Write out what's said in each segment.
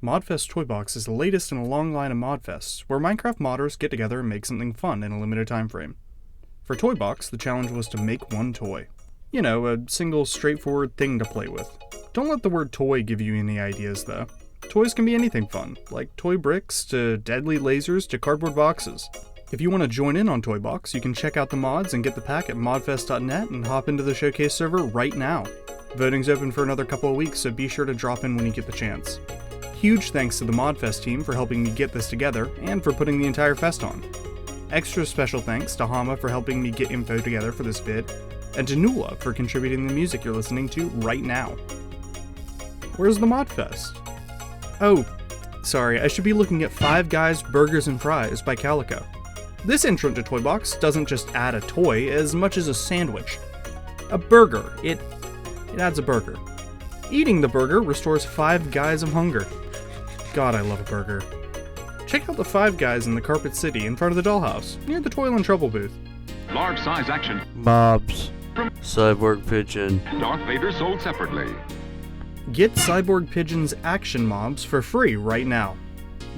ModFest Toybox is the latest in a long line of ModFests, where Minecraft modders get together and make something fun in a limited time frame. For Toybox, the challenge was to make one toy. You know, a single straightforward thing to play with. Don't let the word toy give you any ideas though. Toys can be anything fun, like toy bricks to deadly lasers to cardboard boxes. If you want to join in on Toybox, you can check out the mods and get the pack at modfest.net and hop into the showcase server right now. Voting's open for another couple of weeks, so be sure to drop in when you get the chance. Huge thanks to the ModFest team for helping me get this together, and for putting the entire fest on. Extra special thanks to Hama for helping me get info together for this vid, and to Nula for contributing the music you're listening to right now. Where's the ModFest? Oh, sorry, I should be looking at Five Guys Burgers and Fries by Calico. This entrant to Toybox doesn't just add a toy as much as a sandwich. A burger. It adds a burger. Eating the burger restores 5 guys of hunger. God, I love a burger. Check out the Five Guys in the Carpet City in front of the dollhouse, near the Toil and Trouble booth. Large size action. Mobs. Cyborg Pigeon. Darth Vader sold separately. Get Cyborg Pigeon's action mobs for free right now.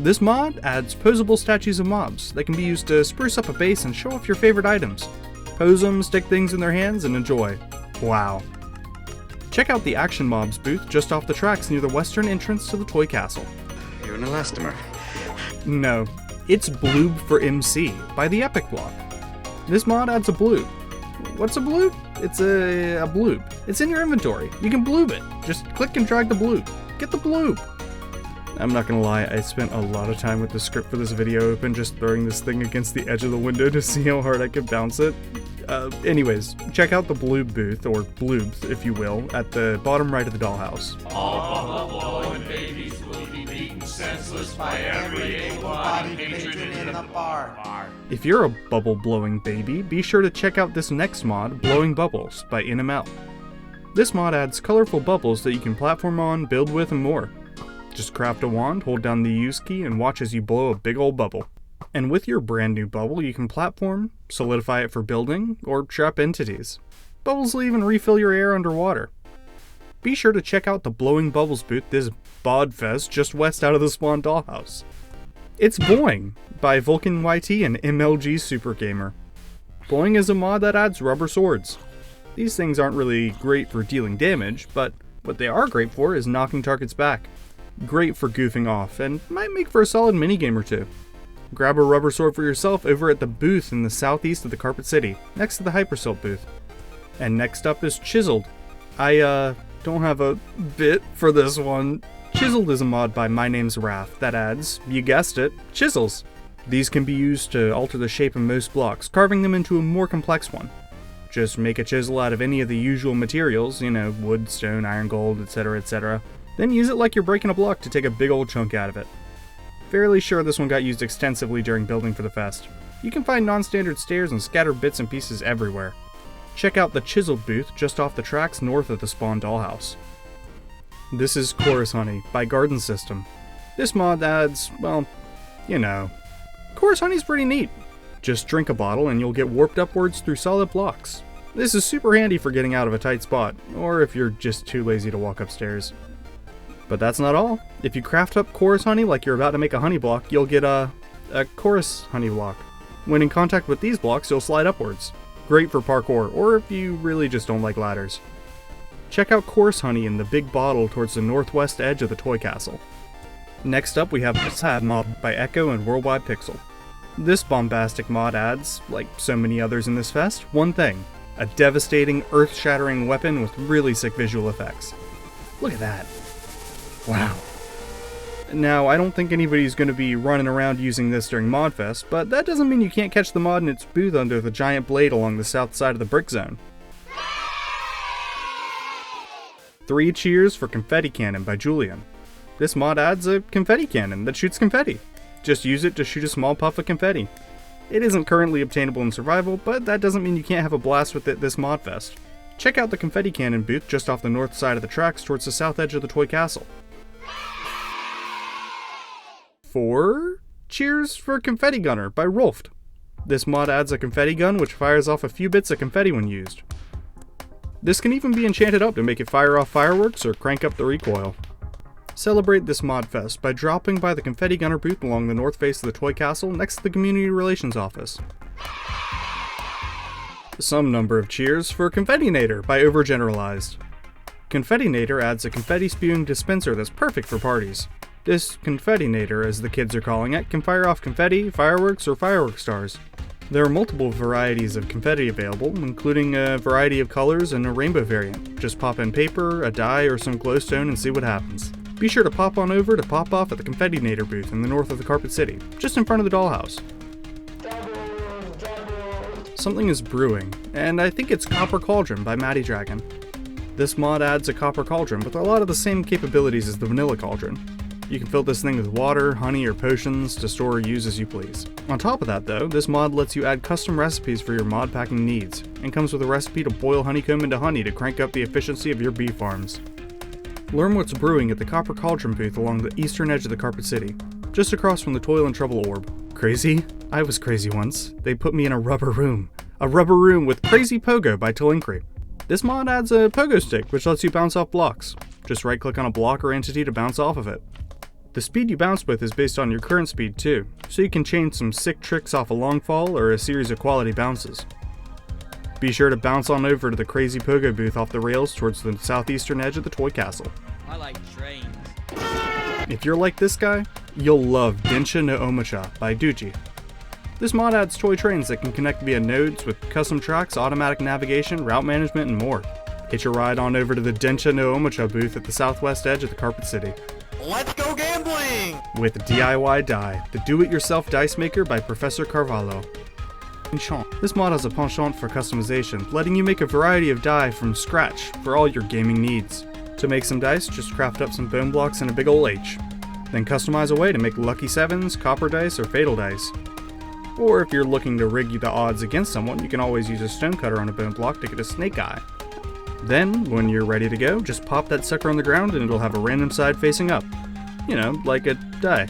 This mod adds posable statues of mobs that can be used to spruce up a base and show off your favorite items. Pose them, stick things in their hands, and enjoy. Wow. Check out the Action Mobs booth just off the tracks near the western entrance to the Toy Castle. You're an elastomer. No, it's Bloob for MC by the Epic Block. This mod adds a bloob. What's a bloob? It's a bloob. It's in your inventory. You can bloob it. Just click and drag the bloob. Get the bloob. I'm not gonna lie, I spent a lot of time with the script for this video open, just throwing this thing against the edge of the window to see how hard I could bounce it. Anyways, check out the bloob booth, or bloobs if you will, at the bottom right of the dollhouse. All bubble-blowing babies will be beaten senseless by every able-bodied patron in the bar. If you're a bubble-blowing baby, be sure to check out this next mod, Blowing Bubbles, by InML. This mod adds colorful bubbles that you can platform on, build with, and more. Just craft a wand, hold down the use key, and watch as you blow a big old bubble. And with your brand new bubble, you can platform, solidify it for building, or trap entities. Bubbles will even refill your air underwater. Be sure to check out the Blowing Bubbles booth this ModFest just west out of the Spawn Dollhouse. It's Boing by Vulcan YT and MLG Super Gamer. Boing is a mod that adds rubber swords. These things aren't really great for dealing damage, but what they are great for is knocking targets back. Great for goofing off, and might make for a solid minigame or two. Grab a rubber sword for yourself over at the booth in the southeast of the Carpet City, next to the Hypersilk booth. And next up is Chiseled. I don't have a bit for this one. Chiseled is a mod by My Name's Wrath that adds, you guessed it, chisels. These can be used to alter the shape of most blocks, carving them into a more complex one. Just make a chisel out of any of the usual materials, you know, wood, stone, iron, gold, etc, etc. Then use it like you're breaking a block to take a big old chunk out of it. Fairly sure this one got used extensively during building for the fest. You can find non-standard stairs and scattered bits and pieces everywhere. Check out the Chiseled booth just off the tracks north of the Spawn Dollhouse. This is Chorus Honey by Garden System. This mod adds, well, you know. Chorus Honey's pretty neat. Just drink a bottle and you'll get warped upwards through solid blocks. This is super handy for getting out of a tight spot, or if you're just too lazy to walk upstairs. But that's not all. If you craft up Chorus Honey like you're about to make a honey block, you'll get a Chorus Honey block. When in contact with these blocks, you'll slide upwards. Great for parkour, or if you really just don't like ladders. Check out Chorus Honey in the big bottle towards the northwest edge of the Toy Castle. Next up we have Sad Mod by Echo and Worldwide Pixel. This bombastic mod adds, like so many others in this fest, one thing. A devastating, earth-shattering weapon with really sick visual effects. Look at that. Wow. Now, I don't think anybody's going to be running around using this during ModFest, but that doesn't mean you can't catch the mod in its booth under the giant blade along the south side of the brick zone. 3 cheers for Confetti Cannon by Julian. This mod adds a confetti cannon that shoots confetti. Just use it to shoot a small puff of confetti. It isn't currently obtainable in survival, but that doesn't mean you can't have a blast with it this ModFest. Check out the Confetti Cannon booth just off the north side of the tracks towards the south edge of the Toy Castle. 4 cheers for Confetti Gunner by Rolft. This mod adds a confetti gun which fires off a few bits of confetti when used. This can even be enchanted up to make it fire off fireworks or crank up the recoil. Celebrate this ModFest by dropping by the Confetti Gunner booth along the north face of the Toy Castle next to the Community Relations Office. Some number of cheers for Confettinator by Overgeneralized. Confettinator adds a confetti spewing dispenser that's perfect for parties. This Confettinator, as the kids are calling it, can fire off confetti, fireworks, or firework stars. There are multiple varieties of confetti available, including a variety of colors and a rainbow variant. Just pop in paper, a die, or some glowstone and see what happens. Be sure to pop on over to Pop Off at the Confettinator booth in the north of the Carpet City, just in front of the dollhouse. Something is brewing, and I think it's Copper Cauldron by Matty Dragon. This mod adds a copper cauldron with a lot of the same capabilities as the vanilla cauldron. You can fill this thing with water, honey, or potions to store or use as you please. On top of that though, this mod lets you add custom recipes for your mod packing needs, and comes with a recipe to boil honeycomb into honey to crank up the efficiency of your bee farms. Learn what's brewing at the Copper Cauldron booth along the eastern edge of the Carpet City, just across from the Toil and Trouble Orb. Crazy? I was crazy once. They put me in a rubber room. A rubber room with Crazy Pogo by Tolinkri. This mod adds a pogo stick which lets you bounce off blocks. Just right click on a block or entity to bounce off of it. The speed you bounce with is based on your current speed too, so you can chain some sick tricks off a long fall or a series of quality bounces. Be sure to bounce on over to the Crazy Pogo booth off the rails towards the southeastern edge of the Toy Castle. I like trains. If you're like this guy, you'll love Densha no Omocha by Duji. This mod adds toy trains that can connect via nodes with custom tracks, automatic navigation, route management, and more. Hitch a ride on over to the Densha no Omocha booth at the southwest edge of the Carpet City. Let's go gambling! With DIY Die, the do-it-yourself dice maker by Professor Carvalho. This mod has a penchant for customization, letting you make a variety of die from scratch for all your gaming needs. To make some dice, just craft up some bone blocks and a big ol' H. Then customize a way to make lucky sevens, copper dice, or fatal dice. Or if you're looking to rig the odds against someone, you can always use a stone cutter on a bone block to get a snake eye. Then, when you're ready to go, just pop that sucker on the ground and it'll have a random side facing up. You know, like a die.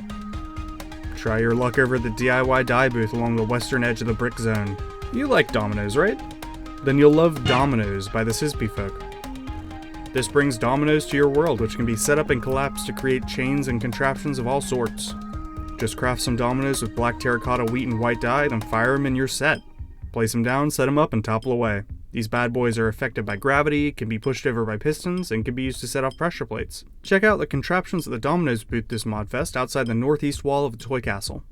Try your luck over at the DIY die booth along the western edge of the brick zone. You like dominoes, right? Then you'll love Dominoes by the Sisby folk. This brings dominoes to your world, which can be set up and collapsed to create chains and contraptions of all sorts. Just craft some dominoes with black terracotta wheat and white dye, then fire them and you're set. Place them down, set them up, and topple away. These bad boys are affected by gravity, can be pushed over by pistons, and can be used to set off pressure plates. Check out the contraptions at the Dominoes booth this ModFest outside the northeast wall of the Toy Castle.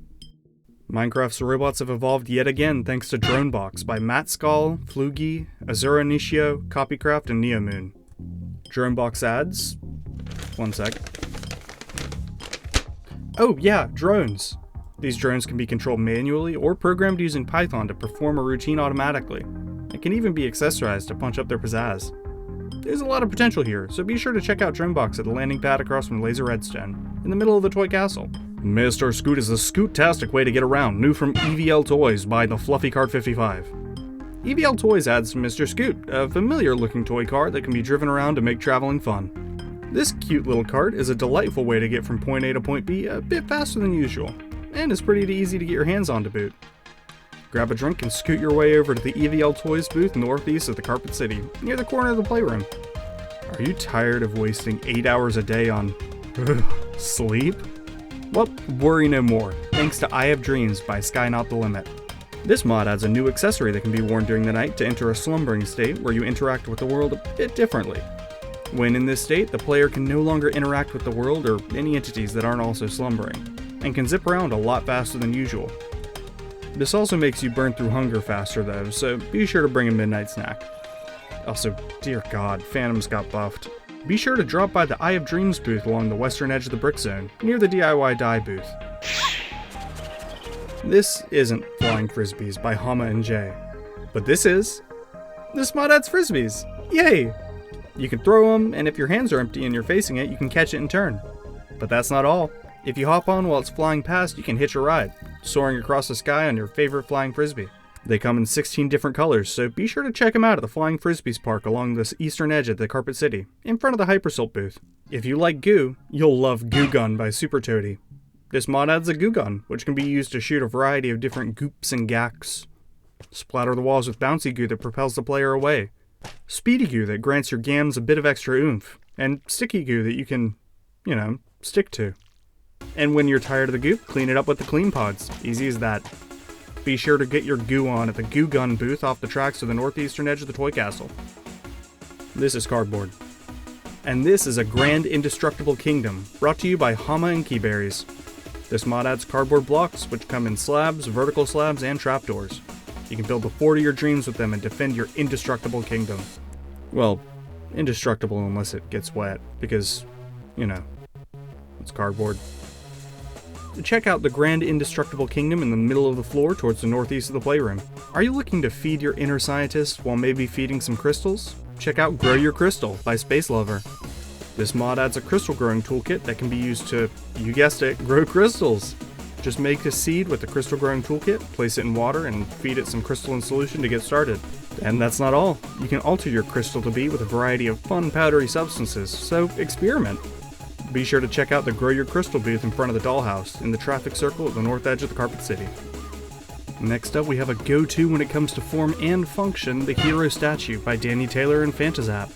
Minecraft's robots have evolved yet again thanks to Dronebox by Matt Skull, Flugi, Azura Nishio, Copycraft, and Neomoon. Dronebox adds... one sec. Oh yeah, drones! These drones can be controlled manually or programmed using Python to perform a routine automatically. It can even be accessorized to punch up their pizzazz. There's a lot of potential here, so be sure to check out Dronebox at the landing pad across from Laser Redstone, in the middle of the Toy Castle. Mr. Scoot is a scoot-tastic way to get around, new from EVL Toys by the Fluffy Cart 55. EVL Toys adds Mr. Scoot, a familiar-looking toy car that can be driven around to make traveling fun. This cute little cart is a delightful way to get from point A to point B a bit faster than usual, and is pretty easy to get your hands on to boot. Grab a drink and scoot your way over to the EVL Toys booth northeast of the Carpet City, near the corner of the playroom. Are you tired of wasting 8 hours a day on sleep? Well, worry no more, thanks to I Have Dreams by Sky Not the Limit. This mod adds a new accessory that can be worn during the night to enter a slumbering state where you interact with the world a bit differently. When in this state, the player can no longer interact with the world or any entities that aren't also slumbering, and can zip around a lot faster than usual. This also makes you burn through hunger faster though, so be sure to bring a midnight snack. Also, dear god, Phantoms got buffed. Be sure to drop by the I Have Dreams booth along the western edge of the brick zone, near the DIY Die booth. This isn't Flying Frisbees by Hama and Jay, but this is. This mod adds frisbees! Yay! You can throw them, and if your hands are empty and you're facing it, you can catch it and turn. But that's not all. If you hop on while it's flying past, you can hitch a ride, soaring across the sky on your favorite flying frisbee. They come in 16 different colors, so be sure to check them out at the Flying Frisbees Park along the eastern edge of the Carpet City, in front of the Hypersolt booth. If you like goo, you'll love Goo Gun by Super Toady. This mod adds a goo gun, which can be used to shoot a variety of different goops and gacks. Splatter the walls with bouncy goo that propels the player away. Speedy goo that grants your gams a bit of extra oomph. And sticky goo that you can stick to. And when you're tired of the goop, clean it up with the clean pods. Easy as that. Be sure to get your goo on at the Goo Gun booth off the tracks to the northeastern edge of the toy castle. This is cardboard. And this is a grand indestructible kingdom, brought to you by Hama and Keyberries. This mod adds cardboard blocks, which come in slabs, vertical slabs, and trapdoors. You can build the fort of your dreams with them and defend your indestructible kingdom. Well, indestructible unless it gets wet, because, it's cardboard. Check out the grand indestructible kingdom in the middle of the floor towards the northeast of the playroom. Are you looking to feed your inner scientist while maybe feeding some crystals? Check out Grow Your Crystal by Space Lover. This mod adds a crystal growing toolkit that can be used to, you guessed it, grow crystals. Just make a seed with the crystal growing toolkit, place it in water, and feed it some crystalline solution to get started. And that's not all. You can alter your crystal to be with a variety of fun powdery substances, so experiment. Be sure to check out the Grow Your Crystal booth in front of the dollhouse in the traffic circle at the north edge of the Carpet City. Next up, we have a go-to when it comes to form and function, the Hero Statue by Danny Taylor and Fantazap.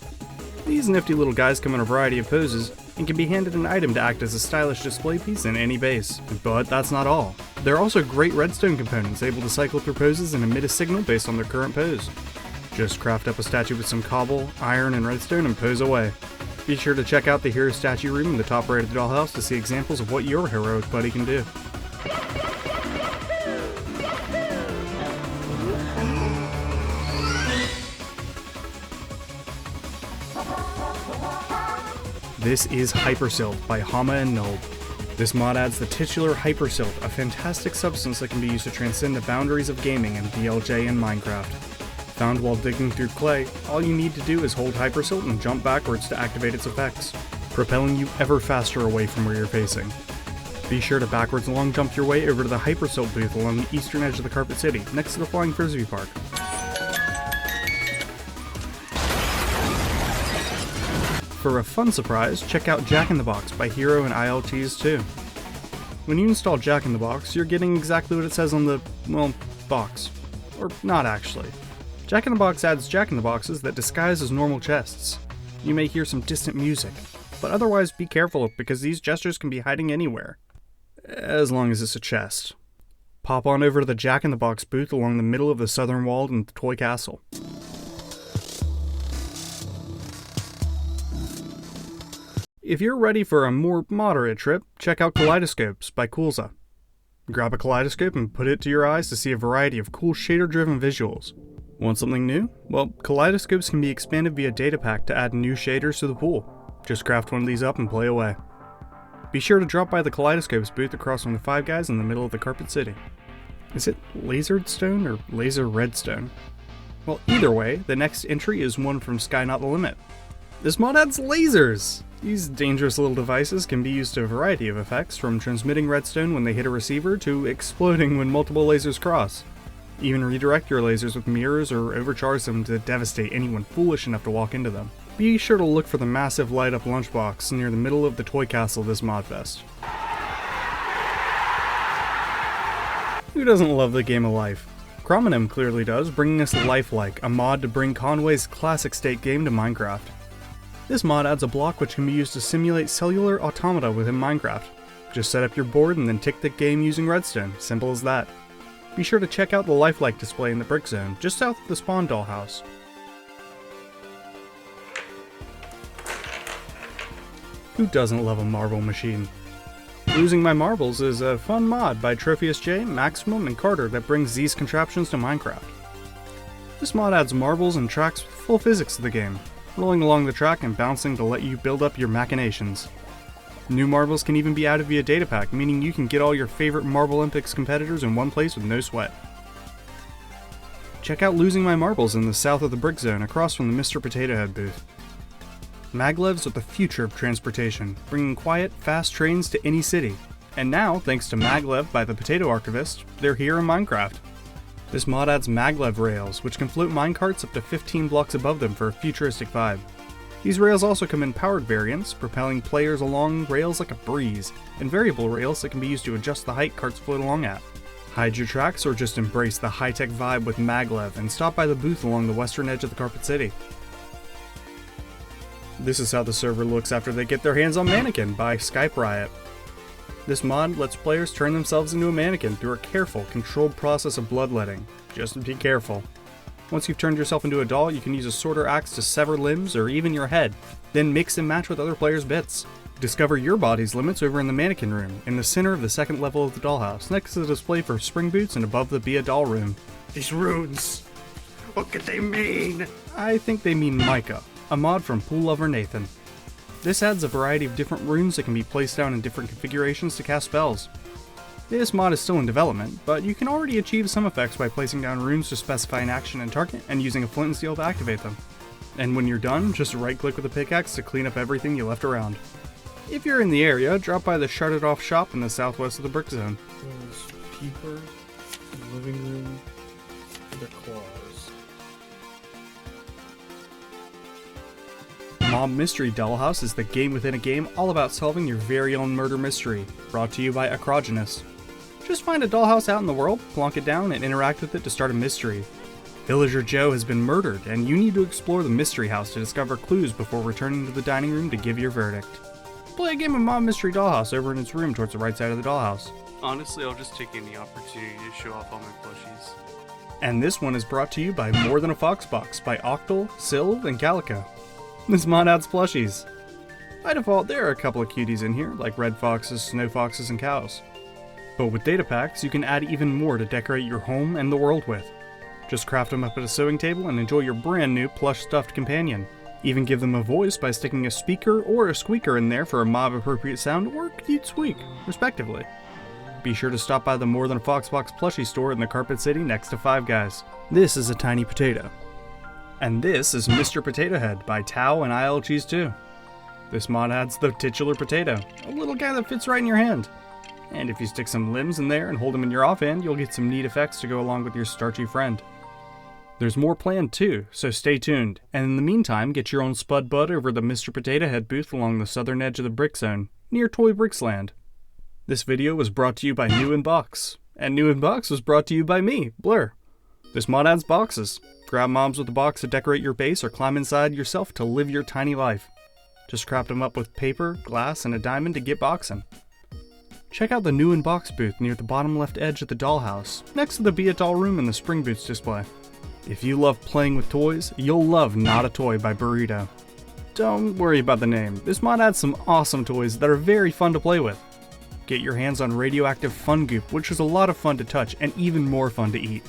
These nifty little guys come in a variety of poses and can be handed an item to act as a stylish display piece in any base. But that's not all. They're also great redstone components able to cycle through poses and emit a signal based on their current pose. Just craft up a statue with some cobble, iron, and redstone and pose away. Be sure to check out the Hero Statue room in the top right of the dollhouse to see examples of what your heroic buddy can do. This is Hypersilt by Hama and Nulb. This mod adds the titular Hypersilt, a fantastic substance that can be used to transcend the boundaries of gaming and DLJ in Minecraft. Found while digging through clay, all you need to do is hold Hypersilt and jump backwards to activate its effects, propelling you ever faster away from where you're facing. Be sure to backwards long jump your way over to the Hypersilt booth along the eastern edge of the Carpet City, next to the Flying Frisbee Park. For a fun surprise, check out Jack in the Box by Hero and ILTs 2. When you install Jack in the Box, you're getting exactly what it says on the, box. Or not actually. Jack in the Box adds Jack in the Boxes that disguise as normal chests. You may hear some distant music, but otherwise be careful because these gestures can be hiding anywhere. As long as it's a chest. Pop on over to the Jack in the Box booth along the middle of the southern wall in the toy castle. If you're ready for a more moderate trip, check out Kaleidoscopes by Coolza. Grab a kaleidoscope and put it to your eyes to see a variety of cool shader-driven visuals. Want something new? Well, kaleidoscopes can be expanded via data pack to add new shaders to the pool. Just craft one of these up and play away. Be sure to drop by the Kaleidoscopes booth across from the Five Guys in the middle of the Carpet City. Is it lasered stone or laser redstone? Well, either way, the next entry is one from Sky Not the Limit. This mod adds lasers! These dangerous little devices can be used to a variety of effects, from transmitting redstone when they hit a receiver to exploding when multiple lasers cross. Even redirect your lasers with mirrors or overcharge them to devastate anyone foolish enough to walk into them. Be sure to look for the massive light-up lunchbox near the middle of the toy castle this ModFest. Who doesn't love the game of life? Chromonym clearly does, bringing us Lifelike, a mod to bring Conway's classic state game to Minecraft. This mod adds a block which can be used to simulate cellular automata within Minecraft. Just set up your board and then tick the game using redstone, simple as that. Be sure to check out the Lifelike display in the brick zone, just south of the spawn dollhouse. Who doesn't love a marble machine? Losing My Marbles is a fun mod by Trophius J, Maximum, and Carter that brings these contraptions to Minecraft. This mod adds marbles and tracks with full physics to the game, rolling along the track and bouncing to let you build up your machinations. New marbles can even be added via data pack, meaning you can get all your favorite Marble Olympics competitors in one place with no sweat. Check out Losing My Marbles in the south of the brick zone across from the Mr. Potato Head booth. Maglevs are the future of transportation, bringing quiet, fast trains to any city. And now, thanks to Maglev by the Potato Archivist, they're here in Minecraft. This mod adds Maglev rails, which can float minecarts up to 15 blocks above them for a futuristic vibe. These rails also come in powered variants, propelling players along rails like a breeze, and variable rails that can be used to adjust the height carts float along at. Hide your tracks or just embrace the high-tech vibe with Maglev and stop by the booth along the western edge of the Carpet City. This is how the server looks after they get their hands on Mannequin by Skype Riot. This mod lets players turn themselves into a mannequin through a careful, controlled process of bloodletting. Just be careful. Once you've turned yourself into a doll, you can use a sword or axe to sever limbs or even your head, then mix and match with other players' bits. Discover your body's limits over in the mannequin room, in the center of the second level of the dollhouse, next to the display for spring boots and above the Be a Doll room. These runes, what could they mean? I think they mean Micah, a mod from Pool Lover Nathan. This adds a variety of different runes that can be placed down in different configurations to cast spells. This mod is still in development, but you can already achieve some effects by placing down runes to specify an action and target and using a flint and steel to activate them. And when you're done, just right click with a pickaxe to clean up everything you left around. If you're in the area, drop by the Sharded Off shop in the southwest of the Brick Zone. There's Peeper, living room, the claws. Mob Mystery Dollhouse is the game within a game all about solving your very own murder mystery, brought to you by Acrogenous. Just find a dollhouse out in the world, plonk it down, and interact with it to start a mystery. Villager Joe has been murdered, and you need to explore the mystery house to discover clues before returning to the dining room to give your verdict. Play a game of Mob Mystery Dollhouse over in its room towards the right side of the dollhouse. Honestly, I'll just take any opportunity to show off all my plushies. And this one is brought to you by More Than a Fox Box by Octal, Sylve, and Calico. This mod adds plushies. By default, there are a couple of cuties in here, like red foxes, snow foxes, and cows. But with data packs, you can add even more to decorate your home and the world with. Just craft them up at a sewing table and enjoy your brand new plush stuffed companion. Even give them a voice by sticking a speaker or a squeaker in there for a mob appropriate sound or cute squeak, respectively. Be sure to stop by the More Than a Fox Box plushie store in the Carpet City next to Five Guys. This is a tiny potato. And this is Mr. Potato Head by Tao and IL Cheese 2. This mod adds the titular potato, a little guy that fits right in your hand. And if you stick some limbs in there and hold them in your offhand, you'll get some neat effects to go along with your starchy friend. There's more planned too, so stay tuned. And in the meantime, get your own Spud Bud over the Mr. Potato Head booth along the southern edge of the Brick Zone, near Toy Bricks Land. This video was brought to you by New In Box, and New In Box was brought to you by me, Blur. This mod adds boxes. Grab mobs with a box to decorate your base or climb inside yourself to live your tiny life. Just craft them up with paper, glass, and a diamond to get boxing. Check out the New In Box booth near the bottom left edge of the dollhouse, next to the Be a Doll room and the Spring Boots display. If you love playing with toys, you'll love Not a Toy by Burrito. Don't worry about the name, this mod adds some awesome toys that are very fun to play with. Get your hands on Radioactive Fun Goop, which is a lot of fun to touch and even more fun to eat.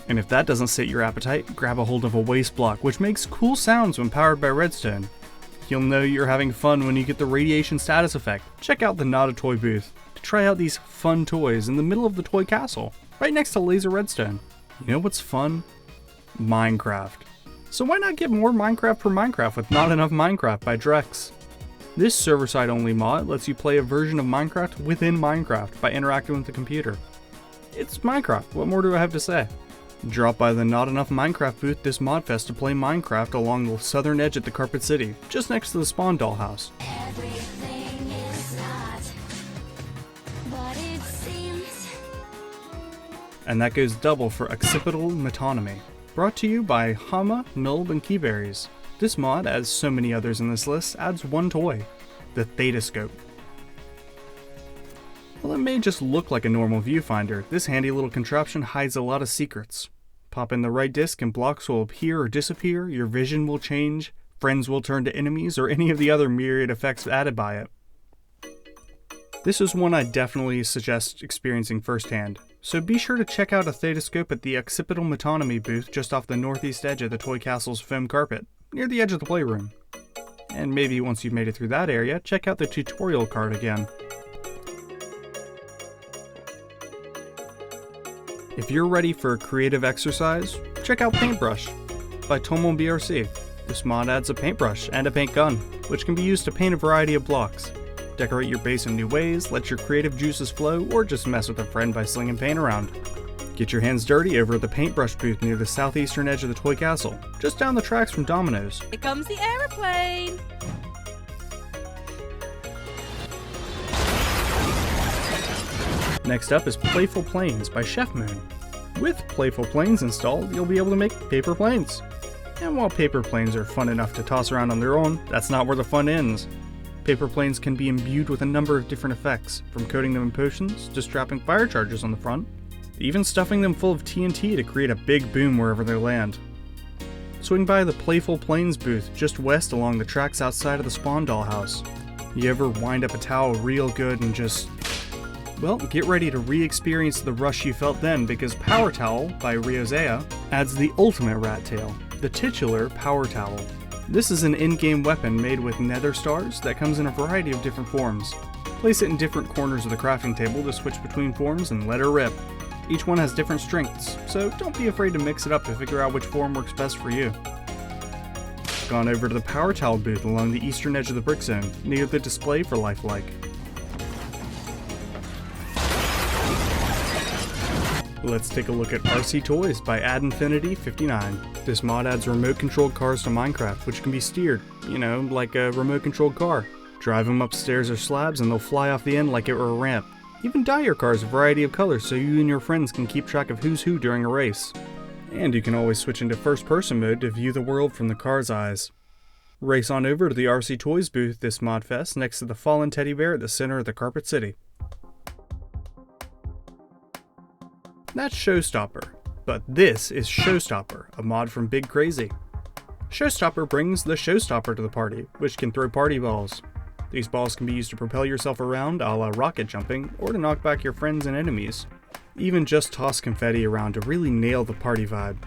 And if that doesn't sate your appetite, grab a hold of a waste block, which makes cool sounds when powered by redstone. You'll know you're having fun when you get the radiation status effect. Check out the Not a Toy booth to try out these fun toys in the middle of the toy castle, right next to laser redstone. You know what's fun? Minecraft. So why not get more Minecraft for Minecraft with Not Enough Minecraft by Drex? This server-side only mod lets you play a version of Minecraft within Minecraft by interacting with the computer. It's Minecraft, what more do I have to say? Drop by the Not Enough Minecraft booth this ModFest to play Minecraft along the southern edge at the Carpet City, just next to the Spawn Dollhouse. Everything is not what it seems. And that goes double for Occipital Metonymy. Brought to you by Hama, Nulb, and Keyberries. This mod, as so many others in this list, adds one toy, the Thetoscope. While it may just look like a normal viewfinder, this handy little contraption hides a lot of secrets. Pop in the right disc and blocks will appear or disappear, your vision will change, friends will turn to enemies, or any of the other myriad effects added by it. This is one I definitely suggest experiencing firsthand, so be sure to check out a Thetoscope at the Occipital Metonymy booth just off the northeast edge of the Toy Castle's foam carpet, near the edge of the playroom. And maybe once you've made it through that area, check out the tutorial card again. If you're ready for a creative exercise, check out Paintbrush by Tomo BRC. This mod adds a paintbrush and a paint gun, which can be used to paint a variety of blocks. Decorate your base in new ways, let your creative juices flow, or just mess with a friend by slinging paint around. Get your hands dirty over at the paintbrush booth near the southeastern edge of the Toy Castle, just down the tracks from Domino's. Here comes the aeroplane! Next up is Playful Planes by Chef Moon. With Playful Planes installed, you'll be able to make paper planes. And while paper planes are fun enough to toss around on their own, that's not where the fun ends. Paper planes can be imbued with a number of different effects, from coating them in potions, to strapping fire charges on the front, to even stuffing them full of TNT to create a big boom wherever they land. Swing by the Playful Planes booth just west along the tracks outside of the Spawn Dollhouse. You ever wind up a towel real good and just... well, get ready to re-experience the rush you felt then, because Power Towel by Ryozea adds the ultimate rat tail, the titular Power Towel. This is an in-game weapon made with nether stars that comes in a variety of different forms. Place it in different corners of the crafting table to switch between forms and let her rip. Each one has different strengths, so don't be afraid to mix it up to figure out which form works best for you. Gone over to the Power Towel booth along the eastern edge of the brick zone, near the display for Lifelike. Let's take a look at RC Toys by AdInfinity59. This mod adds remote-controlled cars to Minecraft, which can be steered, you know, like a remote-controlled car. Drive them up stairs or slabs and they'll fly off the end like it were a ramp. Even dye your cars a variety of colors so you and your friends can keep track of who's who during a race. And you can always switch into first-person mode to view the world from the car's eyes. Race on over to the RC Toys booth this ModFest next to the fallen teddy bear at the center of the Carpet City. That's Showstopper, but this is Showstopper, a mod from Big Crazy. Showstopper brings the Showstopper to the party, which can throw party balls. These balls can be used to propel yourself around a la rocket jumping, or to knock back your friends and enemies. Even just toss confetti around to really nail the party vibe.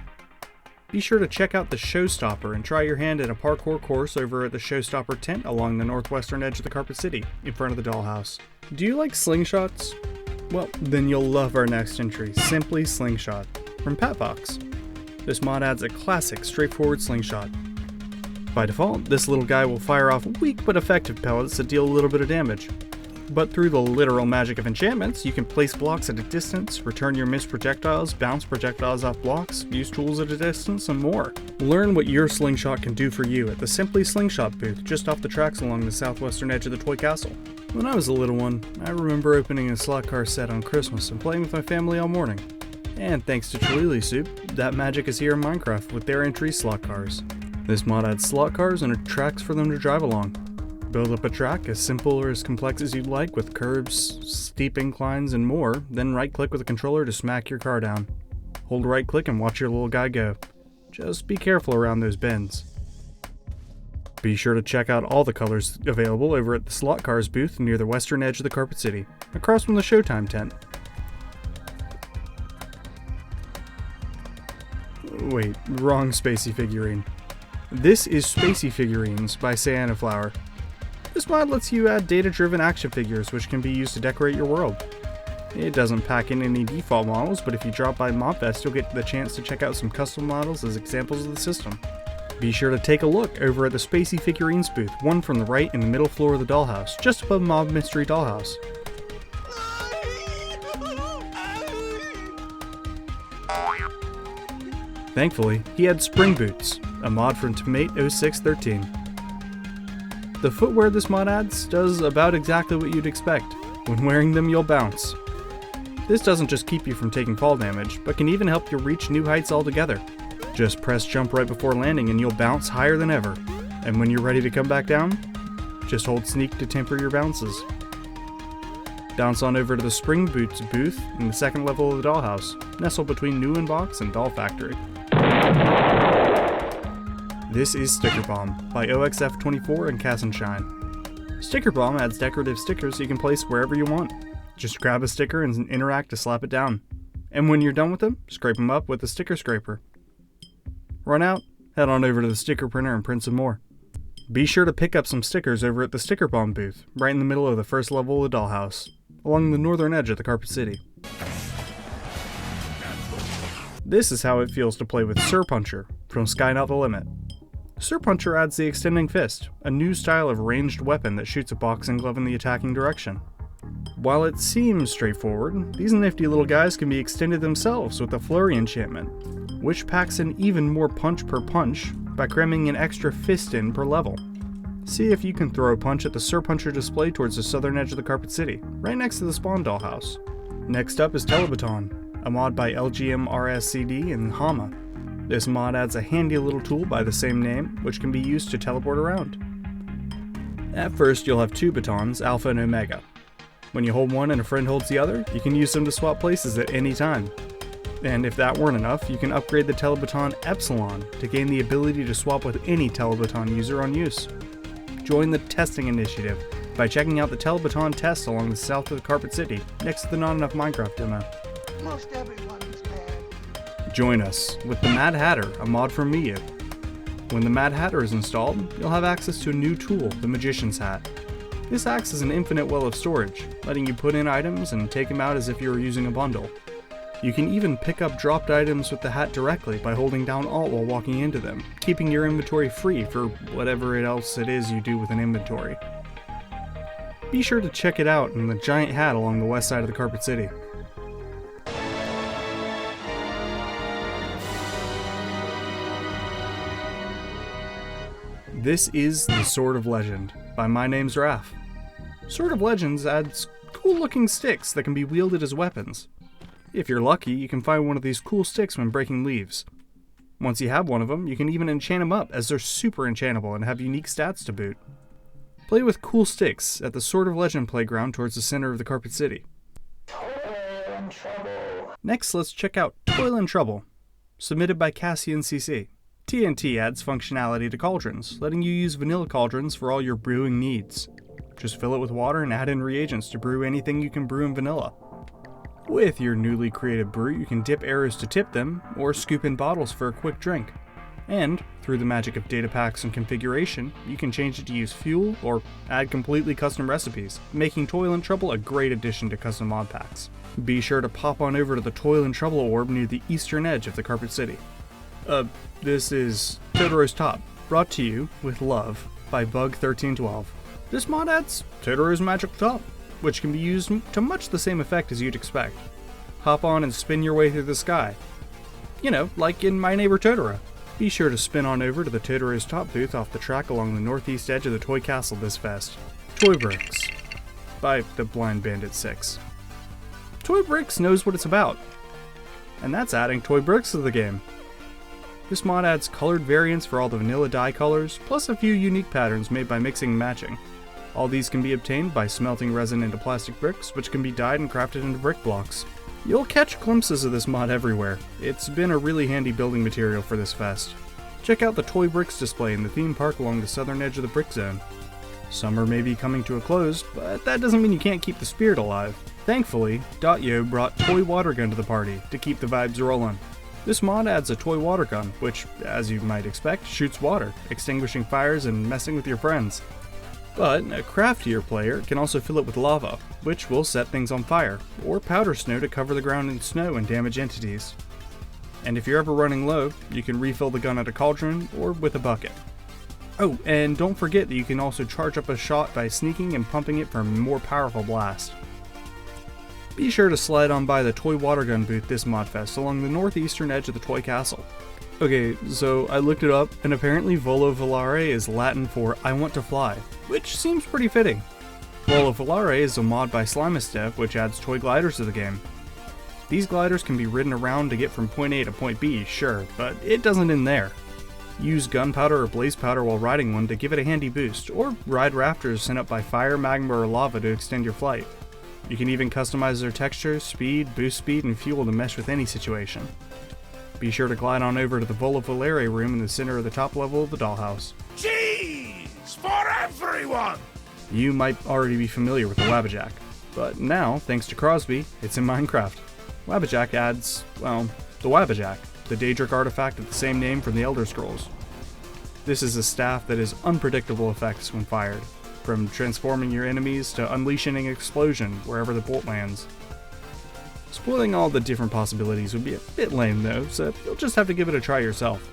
Be sure to check out the Showstopper and try your hand at a parkour course over at the Showstopper tent along the northwestern edge of the Carpet City, in front of the dollhouse. Do you like slingshots? Well, then you'll love our next entry, Simply Slingshot, from Patbox. This mod adds a classic, straightforward slingshot. By default, this little guy will fire off weak but effective pellets that deal a little bit of damage. But through the literal magic of enchantments, you can place blocks at a distance, return your missed projectiles, bounce projectiles off blocks, use tools at a distance, and more. Learn what your slingshot can do for you at the Simply Slingshot booth just off the tracks along the southwestern edge of the Toy Castle. When I was a little one, I remember opening a slot car set on Christmas and playing with my family all morning. And thanks to Cholili Soup, that magic is here in Minecraft with their entry slot cars. This mod adds slot cars and tracks for them to drive along. Build up a track as simple or as complex as you'd like with curves, steep inclines, and more, then right-click with a controller to smack your car down. Hold right-click and watch your little guy go. Just be careful around those bends. Be sure to check out all the colors available over at the Slot Cars booth near the western edge of the Carpet City, across from the Showtime tent. Wait, wrong Spacey figurine. This is Spacey Figurines by Sienna Flower. This mod lets you add data-driven action figures which can be used to decorate your world. It doesn't pack in any default models, but if you drop by ModFest, you'll get the chance to check out some custom models as examples of the system. Be sure to take a look over at the Spacey Figurines booth, one from the right in the middle floor of the dollhouse, just above Mob Mystery Dollhouse. Thankfully, he had Spring Boots, a mod from Tomate0613. The footwear this mod adds does about exactly what you'd expect. When wearing them, you'll bounce. This doesn't just keep you from taking fall damage, but can even help you reach new heights altogether. Just press jump right before landing and you'll bounce higher than ever. And when you're ready to come back down, just hold sneak to temper your bounces. Bounce on over to the Spring Boots booth in the second level of the dollhouse, nestled between New Inbox and Doll Factory. This is Sticker Bomb by OXF24 and Cass and Shine. Sticker Bomb adds decorative stickers you can place wherever you want. Just grab a sticker and interact to slap it down. And when you're done with them, scrape them up with a sticker scraper. Run out, head on over to the sticker printer and print some more. Be sure to pick up some stickers over at the Sticker Bomb booth, right in the middle of the first level of the dollhouse, along the northern edge of the Carpet City. This is how it feels to play with Sir Puncher from Sky Not the Limit. Sir Puncher adds the Extending Fist, a new style of ranged weapon that shoots a boxing glove in the attacking direction. While it seems straightforward, these nifty little guys can be extended themselves with a Flurry enchantment, which packs in even more punch per punch by cramming an extra fist in per level. See if you can throw a punch at the Sir Puncher display towards the southern edge of the Carpet City, right next to the Spawn Dollhouse. Next up is Telebaton, a mod by LGMRSCD and Hama. This mod adds a handy little tool by the same name, which can be used to teleport around. At first, you'll have two batons, Alpha and Omega. When you hold one and a friend holds the other, you can use them to swap places at any time. And if that weren't enough, you can upgrade the telebaton Epsilon to gain the ability to swap with any telebaton user on use. Join the testing initiative by checking out the telebaton test along the south of the Carpet City, next to the Not Enough Minecraft demo. Most everyone is bad. Join us with the Mad Hatter, a mod from Miyu. When the Mad Hatter is installed, you'll have access to a new tool, the Magician's Hat. This acts as an infinite well of storage, letting you put in items and take them out as if you were using a bundle. You can even pick up dropped items with the hat directly by holding down Alt while walking into them, keeping your inventory free for whatever else it is you do with an inventory. Be sure to check it out in the giant hat along the west side of the Carpet City. This is the Sword of Legend by My Name's Raph. Sword of Legends adds cool looking sticks that can be wielded as weapons. If you're lucky, you can find one of these cool sticks when breaking leaves. Once you have one of them, you can even enchant them up as they're super enchantable and have unique stats to boot. Play with cool sticks at the Sword of Legend playground towards the center of the Carpet City. Next, let's check out Toil and Trouble, submitted by Cassian CC. TNT adds functionality to cauldrons, letting you use vanilla cauldrons for all your brewing needs. Just fill it with water and add in reagents to brew anything you can brew in vanilla. With your newly created brew, you can dip arrows to tip them, or scoop in bottles for a quick drink. And, through the magic of data packs and configuration, you can change it to use fuel or add completely custom recipes, making Toil and Trouble a great addition to custom mod packs. Be sure to pop on over to the Toil and Trouble orb near the eastern edge of the Carpet City. This is Totoro's Top, brought to you with love by Bug1312. This mod adds Totoro's Magical Top, which can be used to much the same effect as you'd expect. Hop on and spin your way through the sky. You know, like in My Neighbor Totoro. Be sure to spin on over to the Totoro's Top booth off the track along the northeast edge of the Toy Castle this fest. Toybricks by the Blind Bandit 6. Toybricks knows what it's about, and that's adding toy bricks to the game. This mod adds colored variants for all the vanilla dye colors, plus a few unique patterns made by mixing and matching. All these can be obtained by smelting resin into plastic bricks, which can be dyed and crafted into brick blocks. You'll catch glimpses of this mod everywhere. It's been a really handy building material for this fest. Check out the Toy Bricks display in the theme park along the southern edge of the brick zone. Summer may be coming to a close, but that doesn't mean you can't keep the spirit alive. Thankfully, .yo brought Toy Water Gun to the party to keep the vibes rolling. This mod adds a toy water gun, which, as you might expect, shoots water, extinguishing fires and messing with your friends. But a craftier player can also fill it with lava, which will set things on fire, or powder snow to cover the ground in snow and damage entities. And if you're ever running low, you can refill the gun at a cauldron or with a bucket. Oh, and don't forget that you can also charge up a shot by sneaking and pumping it for a more powerful blast. Be sure to slide on by the Toy Water Gun booth this ModFest along the northeastern edge of the Toy Castle. Okay, so I looked it up, and apparently Volo Volare is Latin for I want to fly, which seems pretty fitting. Volo Volare is a mod by Slimus Dev which adds toy gliders to the game. These gliders can be ridden around to get from point A to point B, sure, but it doesn't end there. Use gunpowder or blaze powder while riding one to give it a handy boost, or ride rafters sent up by fire, magma, or lava to extend your flight. You can even customize their texture, speed, boost speed, and fuel to mesh with any situation. Be sure to glide on over to the Vola Volare room in the center of the top level of the dollhouse. Cheese for everyone! You might already be familiar with the Wabbajack, but now, thanks to Crosby, it's in Minecraft. Wabbajack adds, well, the Wabbajack, the Daedric artifact of the same name from the Elder Scrolls. This is a staff that has unpredictable effects when fired, from transforming your enemies to unleashing an explosion wherever the bolt lands. Spoiling all the different possibilities would be a bit lame though, so you'll just have to give it a try yourself.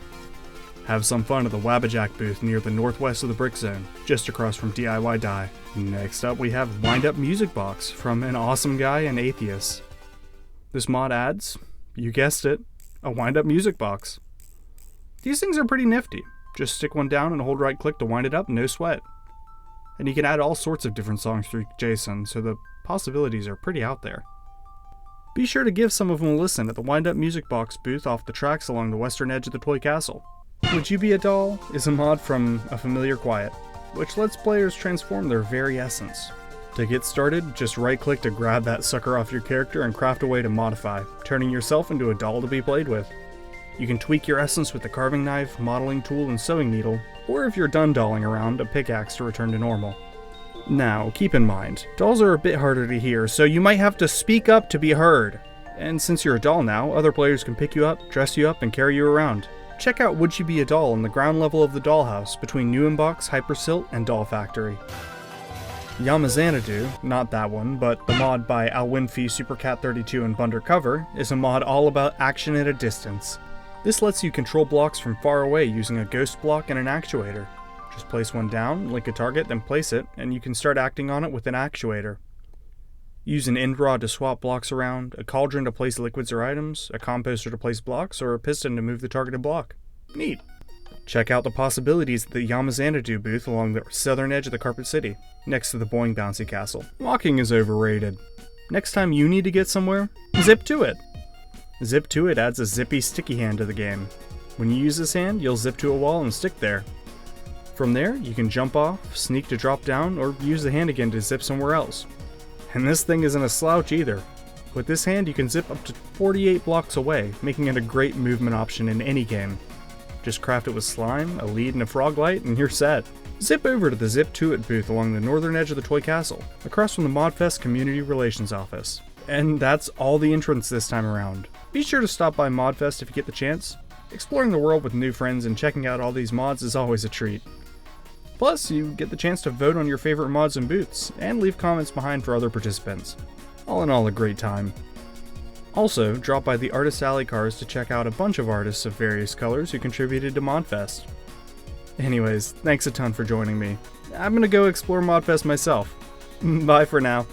Have some fun at the Wabbajack booth near the northwest of the Brick Zone, just across from DIY Die. Next up we have Wind Up Music Box from an awesome guy and Atheist. This mod adds, you guessed it, a Wind Up Music Box. These things are pretty nifty. Just stick one down and hold right click to wind it up, no sweat. And you can add all sorts of different songs through JSON, so the possibilities are pretty out there. Be sure to give some of them a listen at the Wind Up Music Box booth off the tracks along the western edge of the toy castle. Would You Be a Doll is a mod from A Familiar Quiet, which lets players transform their very essence. To get started, just right-click to grab that sucker off your character and craft a way to modify, turning yourself into a doll to be played with. You can tweak your essence with the carving knife, modeling tool, and sewing needle, or if you're done dolling around, a pickaxe to return to normal. Now, keep in mind, dolls are a bit harder to hear, so you might have to speak up to be heard. And since you're a doll now, other players can pick you up, dress you up, and carry you around. Check out Would You Be a Doll on the ground level of the dollhouse between New Inbox, Hypersilt, and Doll Factory. Yamazanadu, not that one, but the mod by Alwinfi, Supercat32, and Bundercover, is a mod all about action at a distance. This lets you control blocks from far away using a ghost block and an actuator. Just place one down, link a target, then place it, and you can start acting on it with an actuator. Use an end rod to swap blocks around, a cauldron to place liquids or items, a composter to place blocks, or a piston to move the targeted block. Neat! Check out the possibilities at the Yamazanadu booth along the southern edge of the Carpet City, next to the Boing Bouncy Castle. Walking is overrated. Next time you need to get somewhere, zip to it! Zip to it adds a zippy sticky hand to the game. When you use this hand, you'll zip to a wall and stick there. From there, you can jump off, sneak to drop down, or use the hand again to zip somewhere else. And this thing isn't a slouch either. With this hand, you can zip up to 48 blocks away, making it a great movement option in any game. Just craft it with slime, a lead, and a frog light, and you're set. Zip over to the Zip To It booth along the northern edge of the toy castle, across from the ModFest Community Relations Office. And that's all the entrants this time around. Be sure to stop by ModFest if you get the chance. Exploring the world with new friends and checking out all these mods is always a treat. Plus, you get the chance to vote on your favorite mods and booths, and leave comments behind for other participants. All in all, a great time. Also, drop by the Artist Alley cars to check out a bunch of artists of various colors who contributed to ModFest. Anyways, thanks a ton for joining me. I'm gonna go explore ModFest myself. Bye for now.